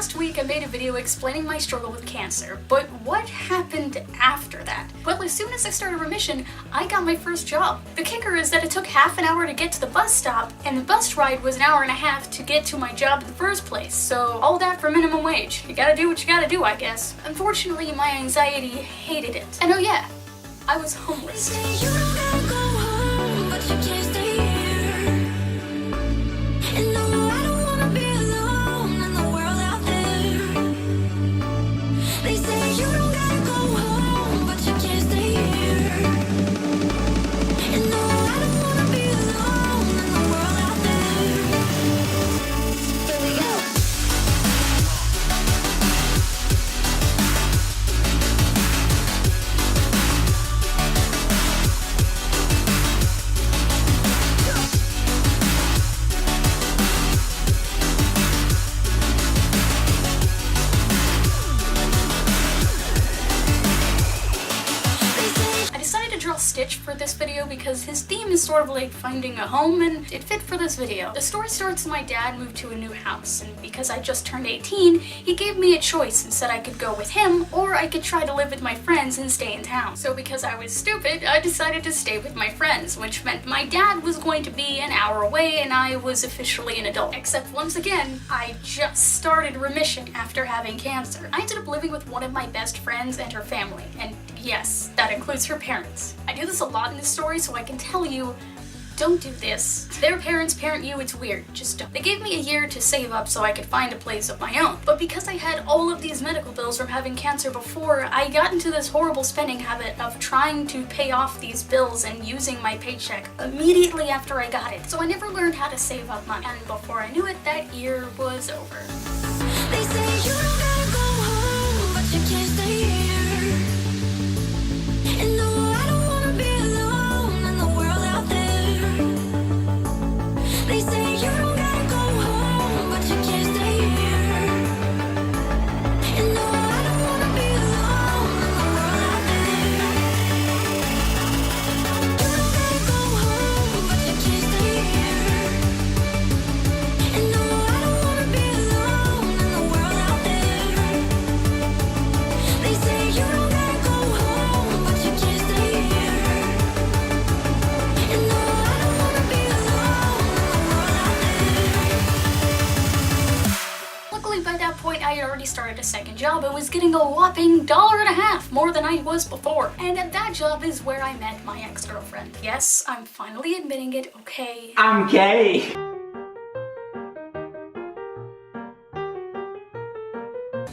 last week I made a video explaining my struggle with cancer, but what happened after that? Well, as soon as I started remission, I got my first job. The kicker is that it took half an hour to get to the bus stop, and the bus ride was an hour and a half to get to my job in the first place, so all that for minimum wage. You gotta do what you gotta do, I guess. Unfortunately, my anxiety hated it. And oh yeah, I was homeless. Stitch for this video because his theme is sort of like finding a home, and it fit for this video. The story starts my dad moved to a new house, and because I just turned 18, he gave me a choice and said I could go with him or I could try to live with my friends and stay in town. So because I was stupid, I decided to stay with my friends, which meant my dad was going to be an hour away and I was officially an adult. Except once again, I just started remission after having cancer. I ended up living with one of my best friends and her family, and yes, that includes her parents. I do this a lot in this story, so I can tell you, don't do this. Their parents parent you, it's weird, just don't. They gave me a year to save up so I could find a place of my own. But because I had all of these medical bills from having cancer before, I got into this horrible spending habit of trying to pay off these bills and using my paycheck immediately after I got it. So I never learned how to save up money, and before I knew it, that year was over. They say you don't gotta go home, but you can't stay here. And no, I don't wanna be alone in the world out there. They say you don't gotta go home, but you can't stay here. And no, I don't wanna be alone in the world out there. You don't gotta go home, but you can't stay here. And no, I don't wanna be alone in the world out there. They say you don't gotta go home, but you can't stay here. And no, I don't wanna be alone in the world out there. Luckily, by that point, I had already started a second job. I was getting a whopping $1.50 more than I was before. And that job is where I met my ex-girlfriend. Yes, I'm finally admitting it, okay? I'm gay!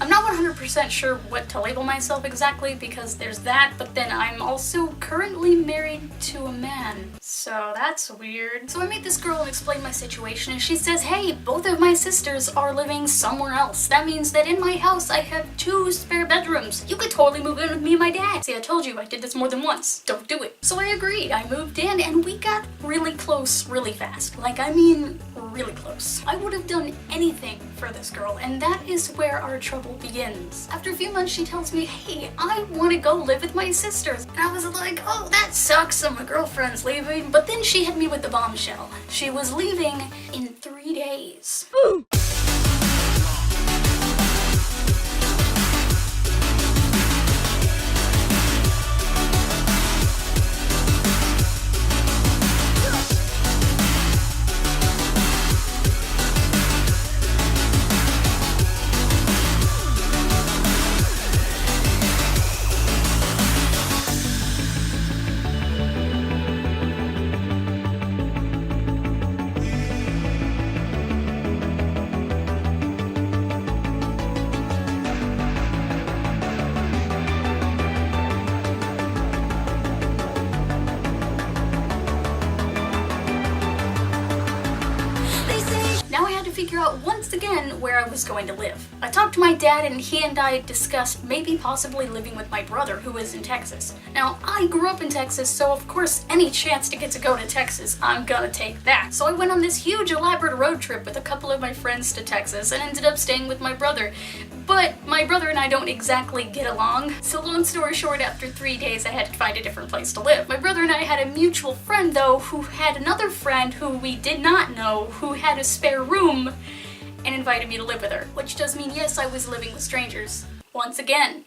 I'm not 100% sure what to label myself exactly because there's that, but then I'm also currently married to a man. So that's weird. So I meet this girl and explain my situation, and she says, hey, both of my sisters are living somewhere else. That means that in my house I have 2 spare bedrooms. You could totally move in with me and my dad. See, I told you I did this more than once. Don't do it. So I agreed. I moved in and we got really close really fast. Like, I mean, really close. I would have done anything for this girl, and that is where our trouble begins. After a few months, she tells me, hey, I want to go live with my sisters. And I was like, oh, that sucks, so my girlfriend's leaving. But then she hit me with the bombshell. She was leaving in 3 days. Ooh. Figure out once again where I was going to live. I talked to my dad and he and I discussed maybe possibly living with my brother who is in Texas. Now, I grew up in Texas, so of course any chance to get to go to Texas, I'm gonna take that. So I went on this huge elaborate road trip with a couple of my friends to Texas and ended up staying with my brother. But my brother and I don't exactly get along. So long story short, after 3 days I had to find a different place to live. My brother and I had a mutual friend though who had another friend who we did not know who had a spare room. and invited me to live with her. Which does mean yes, I was living with strangers. Once again.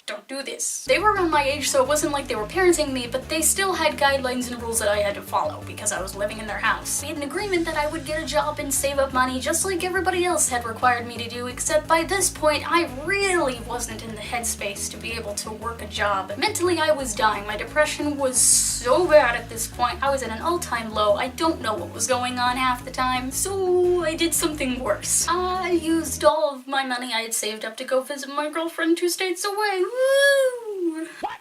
Don't do this. They were around my age, so it wasn't like they were parenting me, but they still had guidelines and rules that I had to follow because I was living in their house. We had an agreement that I would get a job and save up money just like everybody else had required me to do, except by this point I really wasn't in the headspace to be able to work a job. Mentally I was dying. My depression was so bad at this point. I was at an all-time low. I don't know what was going on half the time, so I did something worse. I used all of my money I had saved up to go visit my girlfriend 2 states away. Woo! What?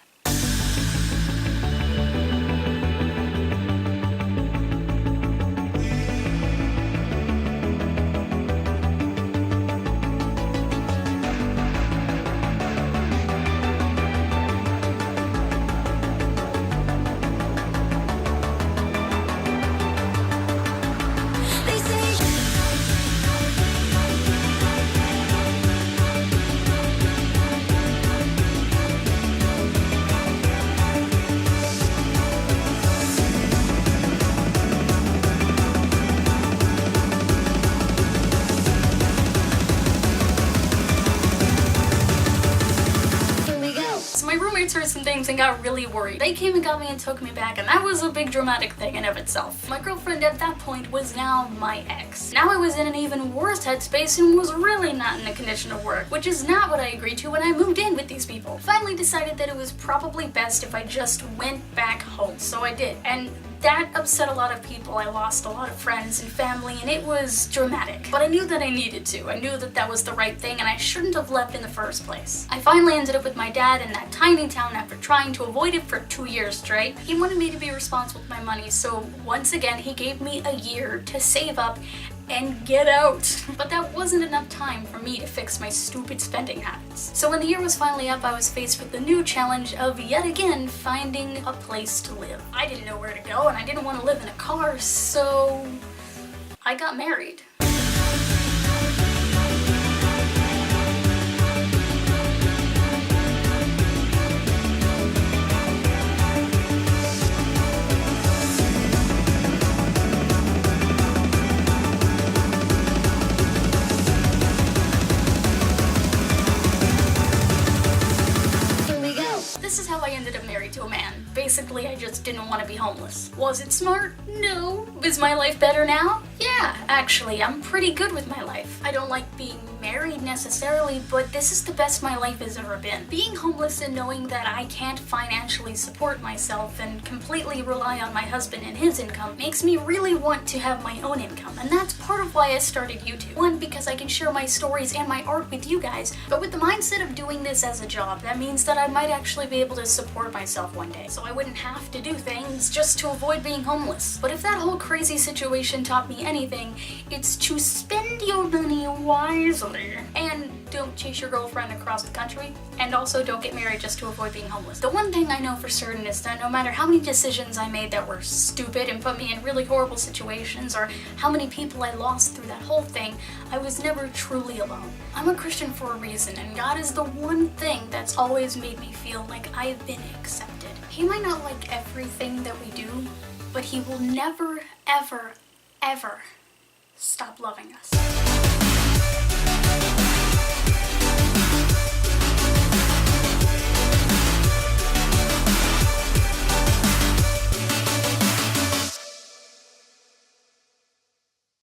Heard some things and got really worried. They came and got me and took me back, and that was a big dramatic thing in of itself. My girlfriend at that point was now my ex. Now I was in an even worse headspace and was really not in a condition to work, which is not what I agreed to when I moved in with these people. Finally decided that it was probably best if I just went back home, so I did. And that upset a lot of people. I lost a lot of friends and family, and it was dramatic. But I knew that I needed to. I knew that that was the right thing, and I shouldn't have left in the first place. I finally ended up with my dad in that tiny town after trying to avoid it for 2 years straight. He wanted me to be responsible with my money, so once again he gave me a year to save up and get out. But that wasn't enough time for me to fix my stupid spending habits. So when the year was finally up, I was faced with the new challenge of yet again finding a place to live. I didn't know where to go and I didn't want to live in a car, so I got married. This is how I ended up married to a man. Basically, I just didn't want to be homeless. Was it smart? No. Is my life better now? Yeah, actually, I'm pretty good with my life. I don't like being married necessarily, but this is the best my life has ever been. Being homeless and knowing that I can't financially support myself and completely rely on my husband and his income makes me really want to have my own income, and that's part of why I started YouTube. One, because I can share my stories and my art with you guys, but with the mindset of doing this as a job, that means that I might actually be able to support myself one day, so I wouldn't have to do things just to avoid being homeless. But if that whole crazy situation taught me anything, it's to spend your money wisely. And don't chase your girlfriend across the country. And also don't get married just to avoid being homeless. The one thing I know for certain is that no matter how many decisions I made that were stupid and put me in really horrible situations, or how many people I lost through that whole thing, I was never truly alone. I'm a Christian for a reason, and God is the one thing that's always made me feel like I've been accepted. He might not like everything that we do, but he will never, ever, ever stop loving us.